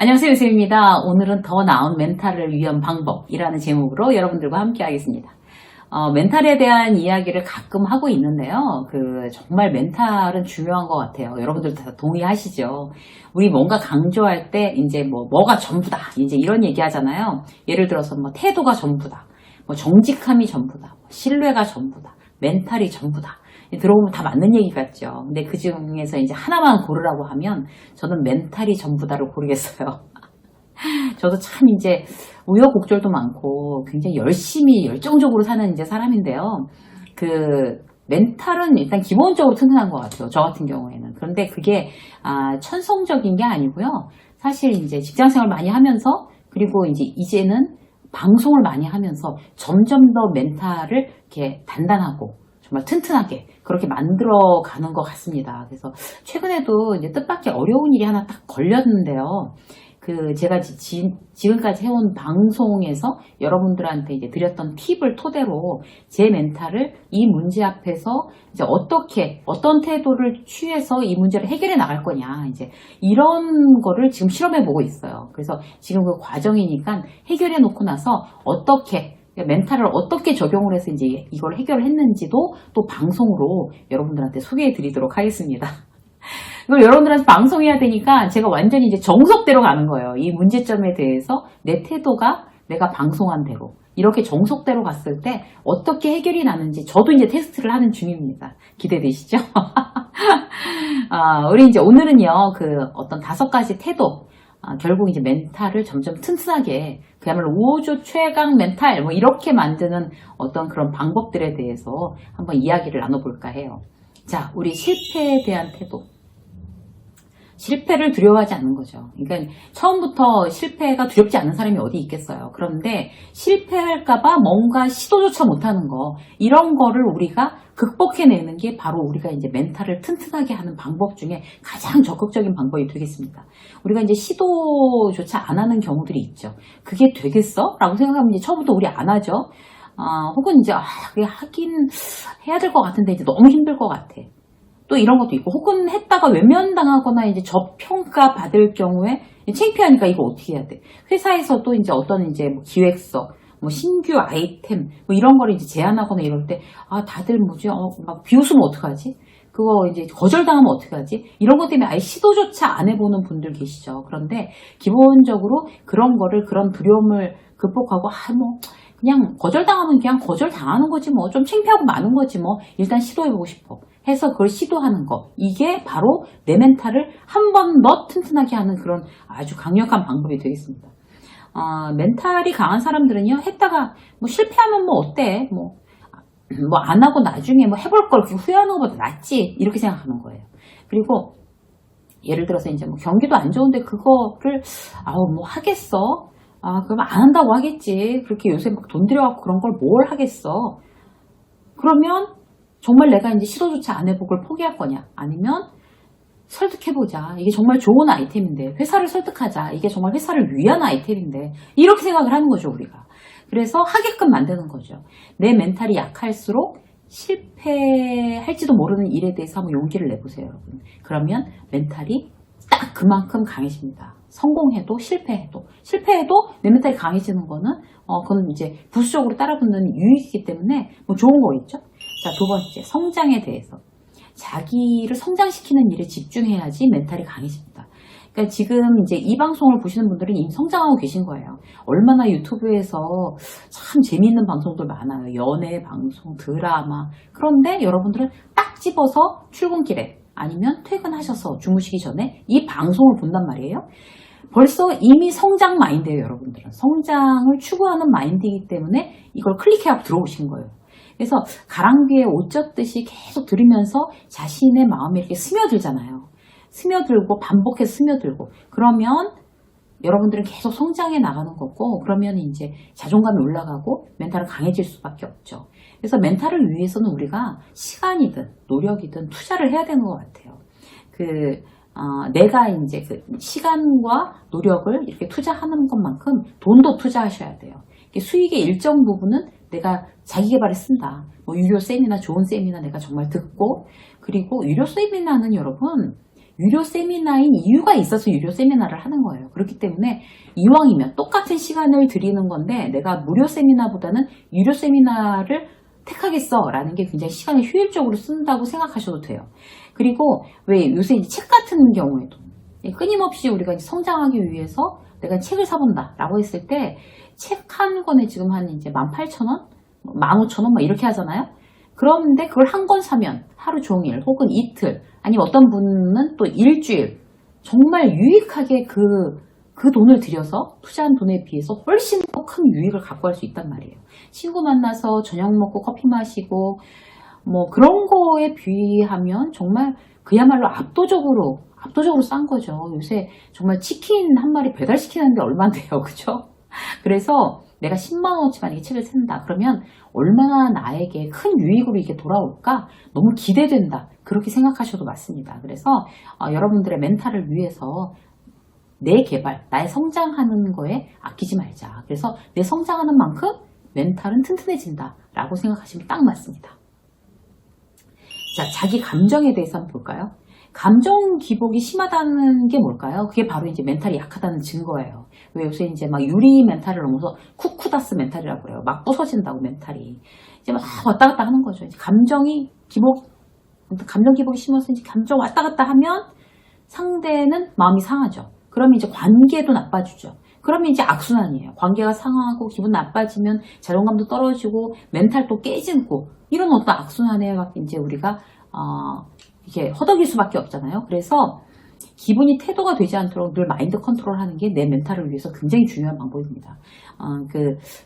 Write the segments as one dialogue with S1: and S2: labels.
S1: 안녕하세요, 유쌤입니다. 오늘은 더 나은 멘탈을 위한 방법이라는 제목으로 여러분들과 함께 하겠습니다. 멘탈에 대한 이야기를 가끔 하고 있는데요. 정말 멘탈은 중요한 것 같아요. 여러분들 다 동의하시죠? 우리 뭔가 강조할 때 이제 뭐가 전부다. 이제 이런 얘기 하잖아요. 예를 들어서 태도가 전부다. 정직함이 전부다. 신뢰가 전부다. 멘탈이 전부다. 들어보면 다 맞는 얘기 같죠. 근데 그 중에서 이제 하나만 고르라고 하면 저는 멘탈이 전부다를 고르겠어요. 저도 참 이제 우여곡절도 많고 굉장히 열심히 열정적으로 사는 이제 사람인데요. 멘탈은 일단 기본적으로 튼튼한 것 같아요. 저 같은 경우에는. 그런데 그게 천성적인 게 아니고요. 사실 이제 직장생활 많이 하면서 그리고 이제는 방송을 많이 하면서 점점 더 멘탈을 이렇게 단단하고 정말 튼튼하게 그렇게 만들어 가는 것 같습니다. 그래서 최근에도 이제 뜻밖의 어려운 일이 하나 딱 걸렸는데요. 제가 지금까지 해온 방송에서 여러분들한테 이제 드렸던 팁을 토대로 제 멘탈을 이 문제 앞에서 이제 어떤 태도를 취해서 이 문제를 해결해 나갈 거냐, 이제 이런 거를 지금 실험해 보고 있어요. 그래서 지금 그 과정이니까 해결해 놓고 나서 멘탈을 어떻게 적용을 해서 이제 이걸 해결을 했는지도 또 방송으로 여러분들한테 소개해 드리도록 하겠습니다. 이걸 여러분들한테 방송해야 되니까 제가 완전히 이제 정석대로 가는 거예요. 이 문제점에 대해서 내 태도가 내가 방송한 대로 이렇게 정석대로 갔을 때 어떻게 해결이 나는지 저도 이제 테스트를 하는 중입니다. 기대되시죠? 우리 이제 오늘은요, 어떤 5가지 태도, 결국 이제 멘탈을 점점 튼튼하게 그야말로 우주 최강 멘탈 이렇게 만드는 어떤 그런 방법들에 대해서 한번 이야기를 나눠볼까 해요. 자, 우리 실패에 대한 태도. 실패를 두려워하지 않는 거죠. 그러니까 처음부터 실패가 두렵지 않은 사람이 어디 있겠어요. 그런데 실패할까봐 뭔가 시도조차 못하는 거, 이런 거를 우리가 극복해내는 게 바로 우리가 이제 멘탈을 튼튼하게 하는 방법 중에 가장 적극적인 방법이 되겠습니다. 우리가 이제 시도조차 안 하는 경우들이 있죠. 그게 되겠어? 라고 생각하면 이제 처음부터 우리 안 하죠. 혹은 이제 그게 하긴 해야 될 것 같은데 이제 너무 힘들 것 같아. 또 이런 것도 있고, 혹은 했다가 외면당하거나 이제 저평가 받을 경우에 창피하니까 이거 어떻게 해야 돼? 회사에서도 이제 어떤 이제 기획서, 신규 아이템, 이런 거를 이제 제안하거나 이럴 때, 다들 막 비웃으면 어떡하지? 그거 이제 거절당하면 어떡하지? 이런 것 때문에 아예 시도조차 안 해보는 분들 계시죠. 그런데 기본적으로 그런 두려움을 극복하고, 그냥 거절당하면 그냥 거절당하는 거지 좀 창피하고 마는 거지 일단 시도해보고 싶어. 해서 그걸 시도하는 거. 이게 바로 내 멘탈을 한 번 더 튼튼하게 하는 그런 아주 강력한 방법이 되겠습니다. 멘탈이 강한 사람들은요, 했다가 실패하면 어때? 안 하고 나중에 해볼 걸 후회하는 것보다 낫지. 이렇게 생각하는 거예요. 그리고 예를 들어서 이제 경기도 안 좋은데 그거를 하겠어? 그럼 안 한다고 하겠지. 그렇게 요새 돈 들여갖고 그런 걸 뭘 하겠어? 그러면 정말 내가 이제 시도조차 안 해보고 포기할 거냐? 아니면 설득해보자. 이게 정말 좋은 아이템인데, 회사를 설득하자. 이게 정말 회사를 위한 아이템인데, 이렇게 생각을 하는 거죠, 우리가. 그래서 하게끔 만드는 거죠. 내 멘탈이 약할수록 실패할지도 모르는 일에 대해서 한번 용기를 내보세요, 여러분. 그러면 멘탈이 딱 그만큼 강해집니다. 성공해도 실패해도 내 멘탈이 강해지는 거는 그건 이제 부수적으로 따라붙는 유익이기 때문에 좋은 거겠죠. 자, 2번째, 성장에 대해서. 자기를 성장시키는 일에 집중해야지 멘탈이 강해집니다. 그러니까 지금 이제 이 방송을 보시는 분들은 이미 성장하고 계신 거예요. 얼마나 유튜브에서 참 재미있는 방송들 많아요. 연애 방송, 드라마. 그런데 여러분들은 딱 집어서 출근길에 아니면 퇴근하셔서 주무시기 전에 이 방송을 본단 말이에요. 벌써 이미 성장 마인드예요, 여러분들은. 성장을 추구하는 마인드이기 때문에 이걸 클릭해하고 들어오신 거예요. 그래서 가랑비에 옷 젖듯이 계속 들으면서 자신의 마음에 이렇게 스며들잖아요. 스며들고 반복해서 스며들고, 그러면 여러분들은 계속 성장해 나가는 거고, 그러면 이제 자존감이 올라가고 멘탈은 강해질 수밖에 없죠. 그래서 멘탈을 위해서는 우리가 시간이든 노력이든 투자를 해야 되는 것 같아요. 내가 이제 시간과 노력을 이렇게 투자하는 것만큼 돈도 투자하셔야 돼요. 수익의 일정 부분은 내가 자기 개발에 쓴다. 유료 세미나 좋은 세미나 내가 정말 듣고, 그리고 유료 세미나는 여러분 유료 세미나인 이유가 있어서 유료 세미나를 하는 거예요. 그렇기 때문에 이왕이면 똑같은 시간을 드리는 건데 내가 무료 세미나보다는 유료 세미나를 택하겠어 라는 게 굉장히 시간을 효율적으로 쓴다고 생각하셔도 돼요. 그리고 왜 요새 이제 책 같은 경우에도 끊임없이 우리가 이제 성장하기 위해서 내가 책을 사본다 라고 했을 때 책 한 권에 지금 한 이제 18,000원? 15,000원 막 이렇게 하잖아요. 그런데 그걸 한 권 사면 하루 종일 혹은 이틀 아니면 어떤 분은 또 일주일 정말 유익하게 그 돈을 들여서 투자한 돈에 비해서 훨씬 더 큰 유익을 갖고 갈 수 있단 말이에요. 친구 만나서 저녁 먹고 커피 마시고 뭐 그런 거에 비하면 정말 그야말로 압도적으로 싼 거죠. 요새 정말 치킨 한 마리 배달시키는데 얼마인데요. 그죠? 그래서 내가 10만원어치 만약에 책을 산다. 그러면 얼마나 나에게 큰 유익으로 이게 돌아올까? 너무 기대된다. 그렇게 생각하셔도 맞습니다. 그래서 여러분들의 멘탈을 위해서 내 개발, 나의 성장하는 거에 아끼지 말자. 그래서 내 성장하는 만큼 멘탈은 튼튼해진다. 라고 생각하시면 딱 맞습니다. 자, 자기 감정에 대해서 한번 볼까요? 감정 기복이 심하다는 게 뭘까요? 그게 바로 이제 멘탈이 약하다는 증거예요. 왜 요새 이제 막 유리 멘탈을 넘어서 쿠쿠다스 멘탈이라고 그래요. 막 부서진다고 멘탈이. 이제 막 왔다 갔다 하는 거죠. 이제 감정 기복이 심해서 이제 감정 왔다 갔다 하면 상대는 마음이 상하죠. 그러면 이제 관계도 나빠지죠. 그러면 이제 악순환이에요. 관계가 상하고 기분 나빠지면 자존감도 떨어지고 멘탈도 깨지고 이런 어떤 악순환에 이제 우리가 이렇게 허덕일 수밖에 없잖아요. 그래서 기분이 태도가 되지 않도록 늘 마인드 컨트롤하는 게 내 멘탈을 위해서 굉장히 중요한 방법입니다.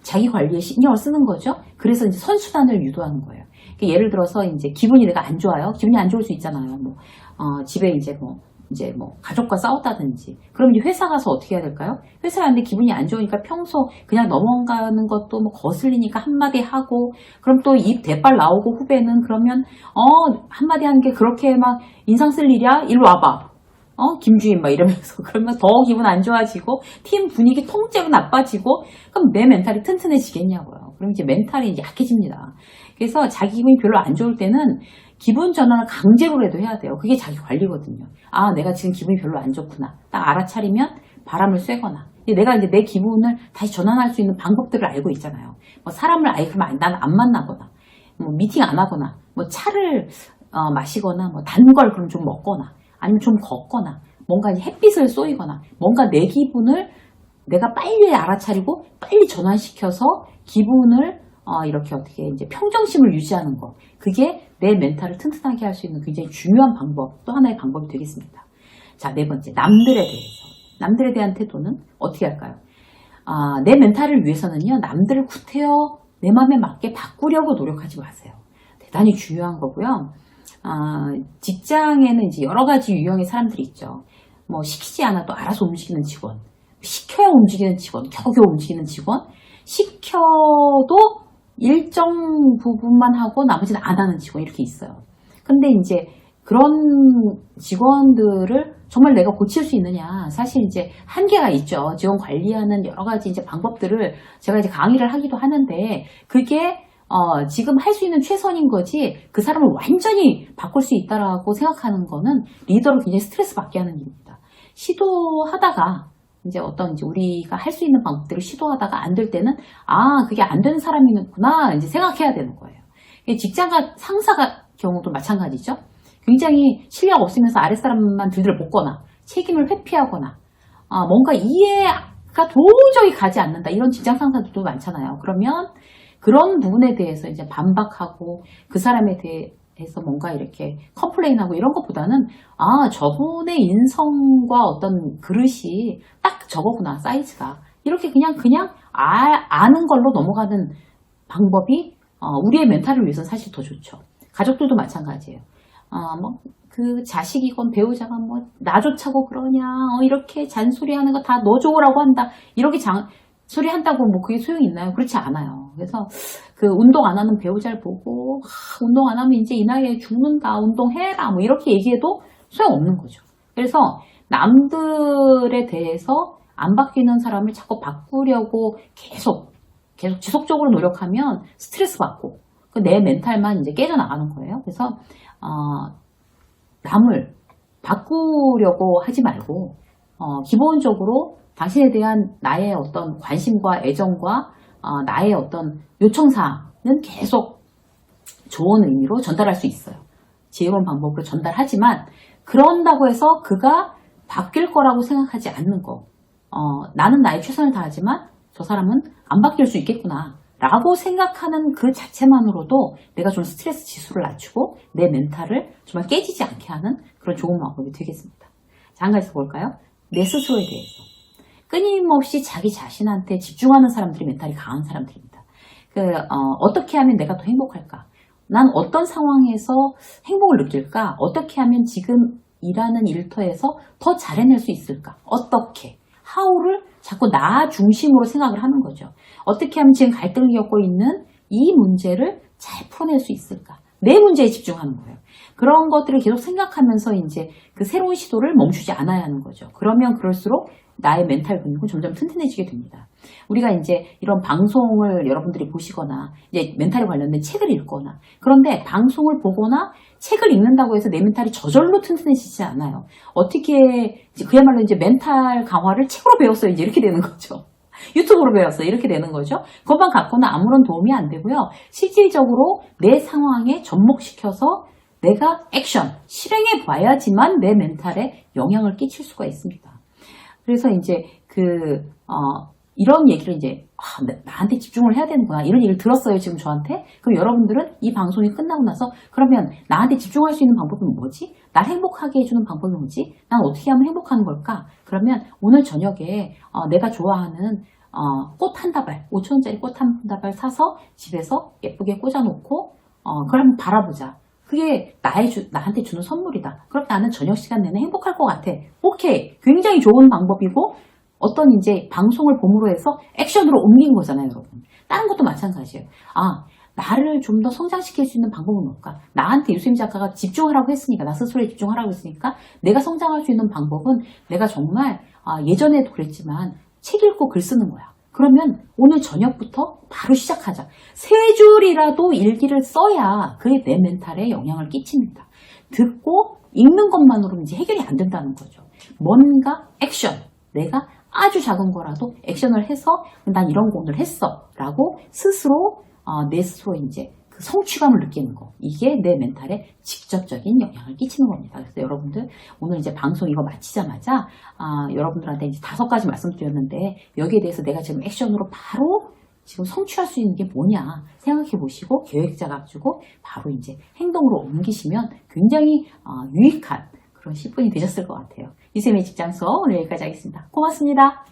S1: 자기 관리에 신경을 쓰는 거죠. 그래서 이제 선순환을 유도하는 거예요. 그러니까 예를 들어서 이제 기분이 내가 안 좋아요. 기분이 안 좋을 수 있잖아요. 집에 이제 가족과 싸웠다든지. 그럼 이제 회사 가서 어떻게 해야 될까요? 회사에 왔는데 기분이 안 좋으니까 평소 그냥 넘어가는 것도 뭐 거슬리니까 한마디 하고, 그럼 또 입 대빨 나오고 후배는 그러면, 한마디 하는 게 그렇게 막 인상 쓸 일이야? 일로 와봐. 김주인 막 이러면서. 그러면 더 기분 안 좋아지고, 팀 분위기 통째로 나빠지고, 그럼 내 멘탈이 튼튼해지겠냐고요. 그럼 이제 멘탈이 이제 약해집니다. 그래서 자기 기분이 별로 안 좋을 때는 기분 전환을 강제로라도 해야 돼요. 그게 자기 관리거든요. 내가 지금 기분이 별로 안 좋구나. 딱 알아차리면 바람을 쐬거나. 내가 이제 내 기분을 다시 전환할 수 있는 방법들을 알고 있잖아요. 사람을 아예 그러면 난 안 만나거나, 미팅 안 하거나, 차를 마시거나, 단 걸 그럼 좀 먹거나, 아니면 좀 걷거나, 뭔가 햇빛을 쏘이거나, 뭔가 내 기분을 내가 빨리 알아차리고 빨리 전환시켜서 기분을 이렇게 어떻게 이제 평정심을 유지하는 거. 그게 내 멘탈을 튼튼하게 할 수 있는 굉장히 중요한 방법, 또 하나의 방법이 되겠습니다. 자, 네 번째, 남들에 대해서. 남들에 대한 태도는 어떻게 할까요? 내 멘탈을 위해서는요, 남들을 구태여 내 마음에 맞게 바꾸려고 노력하지 마세요. 대단히 중요한 거고요. 직장에는 이제 여러 가지 유형의 사람들이 있죠. 시키지 않아도 알아서 움직이는 직원, 시켜야 움직이는 직원, 겨우겨우 움직이는 직원, 시켜도 일정 부분만 하고 나머지는 안 하는 직원 이렇게 있어요. 근데 이제 그런 직원들을 정말 내가 고칠 수 있느냐? 사실 이제 한계가 있죠. 직원 관리하는 여러 가지 이제 방법들을 제가 이제 강의를 하기도 하는데 그게 지금 할 수 있는 최선인 거지 그 사람을 완전히 바꿀 수 있다라고 생각하는 거는 리더를 굉장히 스트레스 받게 하는 일입니다. 시도하다가 이제 우리가 할 수 있는 방법들을 시도하다가 안 될 때는 그게 안 되는 사람이구나 이제 생각해야 되는 거예요. 직장과 상사가 경우도 마찬가지죠. 굉장히 실력 없으면서 아랫사람만 들들 볶거나 책임을 회피하거나 뭔가 이해가 도저히 가지 않는다 이런 직장 상사들도 많잖아요. 그러면 그런 부분에 대해서 이제 반박하고 그 사람에 대해서 뭔가 이렇게 컴플레인하고 이런 것보다는 저분의 인성과 어떤 그릇이 딱 저거구나 사이즈가 이렇게 그냥 아는 걸로 넘어가는 방법이 우리의 멘탈을 위해서는 사실 더 좋죠. 가족들도 마찬가지예요. 그 자식이건 배우자가 나조차고 그러냐, 이렇게 잔소리하는 거 다 너 좋으라고 한다, 이렇게 소리 한다고 그게 소용이 있나요? 그렇지 않아요. 그래서 그 운동 안 하는 배우자를 보고 운동 안 하면 이제 이 나이에 죽는다, 운동해라, 이렇게 얘기해도 소용없는 거죠. 그래서 남들에 대해서 안 바뀌는 사람을 자꾸 바꾸려고 계속 지속적으로 노력하면 스트레스 받고 내 멘탈만 이제 깨져나가는 거예요. 그래서 남을 바꾸려고 하지 말고 기본적으로 당신에 대한 나의 어떤 관심과 애정과 나의 어떤 요청사항은 계속 좋은 의미로 전달할 수 있어요. 지혜로운 방법으로 전달하지만 그런다고 해서 그가 바뀔 거라고 생각하지 않는 거. 나는 나의 최선을 다하지만 저 사람은 안 바뀔 수 있겠구나 라고 생각하는 그 자체만으로도 내가 좀 스트레스 지수를 낮추고 내 멘탈을 정말 깨지지 않게 하는 그런 좋은 방법이 되겠습니다. 자, 한 가지 더 볼까요? 내 스스로에 대해서. 끊임없이 자기 자신한테 집중하는 사람들이 멘탈이 강한 사람들입니다. 어떻게 하면 내가 더 행복할까? 난 어떤 상황에서 행복을 느낄까? 어떻게 하면 지금 일하는 일터에서 더 잘 해낼 수 있을까? 어떻게? how를 자꾸 나 중심으로 생각을 하는 거죠. 어떻게 하면 지금 갈등을 겪고 있는 이 문제를 잘 풀어낼 수 있을까? 내 문제에 집중하는 거예요. 그런 것들을 계속 생각하면서 이제 그 새로운 시도를 멈추지 않아야 하는 거죠. 그러면 그럴수록 나의 멘탈 근육은 점점 튼튼해지게 됩니다. 우리가 이제 이런 방송을 여러분들이 보시거나 이제 멘탈에 관련된 책을 읽거나 그런데 방송을 보거나 책을 읽는다고 해서 내 멘탈이 저절로 튼튼해지지 않아요. 어떻게 그야말로 이제 멘탈 강화를 책으로 배웠어요. 이제 이렇게 되는 거죠. 유튜브로 배웠어요. 이렇게 되는 거죠. 그것만 갖고는 아무런 도움이 안 되고요. 실질적으로 내 상황에 접목시켜서 내가 액션, 실행해 봐야지만 내 멘탈에 영향을 끼칠 수가 있습니다. 그래서 이제 이런 얘기를 이제 나한테 집중을 해야 되는구나 이런 얘기를 들었어요 지금 저한테. 그럼 여러분들은 이 방송이 끝나고 나서 그러면 나한테 집중할 수 있는 방법은 뭐지? 날 행복하게 해주는 방법이 뭐지? 난 어떻게 하면 행복한 걸까? 그러면 오늘 저녁에 내가 좋아하는 꽃 한 다발 5,000원짜리 꽃 한 다발 사서 집에서 예쁘게 꽂아놓고 그럼 바라보자. 그게 나한테 주는 선물이다. 그럼 나는 저녁 시간 내내 행복할 것 같아. 오케이. 굉장히 좋은 방법이고 어떤 이제 방송을 봄으로 해서 액션으로 옮긴 거잖아요, 여러분. 다른 것도 마찬가지예요. 나를 좀 더 성장시킬 수 있는 방법은 뭘까? 나한테 유수임 작가가 집중하라고 했으니까, 나 스스로에 집중하라고 했으니까 내가 성장할 수 있는 방법은 내가 정말 예전에도 그랬지만 책 읽고 글 쓰는 거야. 그러면 오늘 저녁부터 바로 시작하자. 3줄이라도 일기를 써야 그게 내 멘탈에 영향을 끼칩니다. 듣고 읽는 것만으로는 이제 해결이 안 된다는 거죠. 뭔가 액션, 내가 아주 작은 거라도 액션을 해서 난 이런 거 오늘 했어 라고 스스로 내 스스로 이제 그 성취감을 느끼는 거, 이게 내 멘탈에 직접적인 영향을 끼치는 겁니다. 그래서 여러분들 오늘 이제 방송 이거 마치자마자 여러분들한테 이제 5가지 말씀드렸는데 여기에 대해서 내가 지금 액션으로 바로 지금 성취할 수 있는 게 뭐냐 생각해 보시고 계획 잡아주고 바로 이제 행동으로 옮기시면 굉장히 유익한 그런 10분이 되셨을 것 같아요. 유쌤의 직장 수업 오늘 여기까지 하겠습니다. 고맙습니다.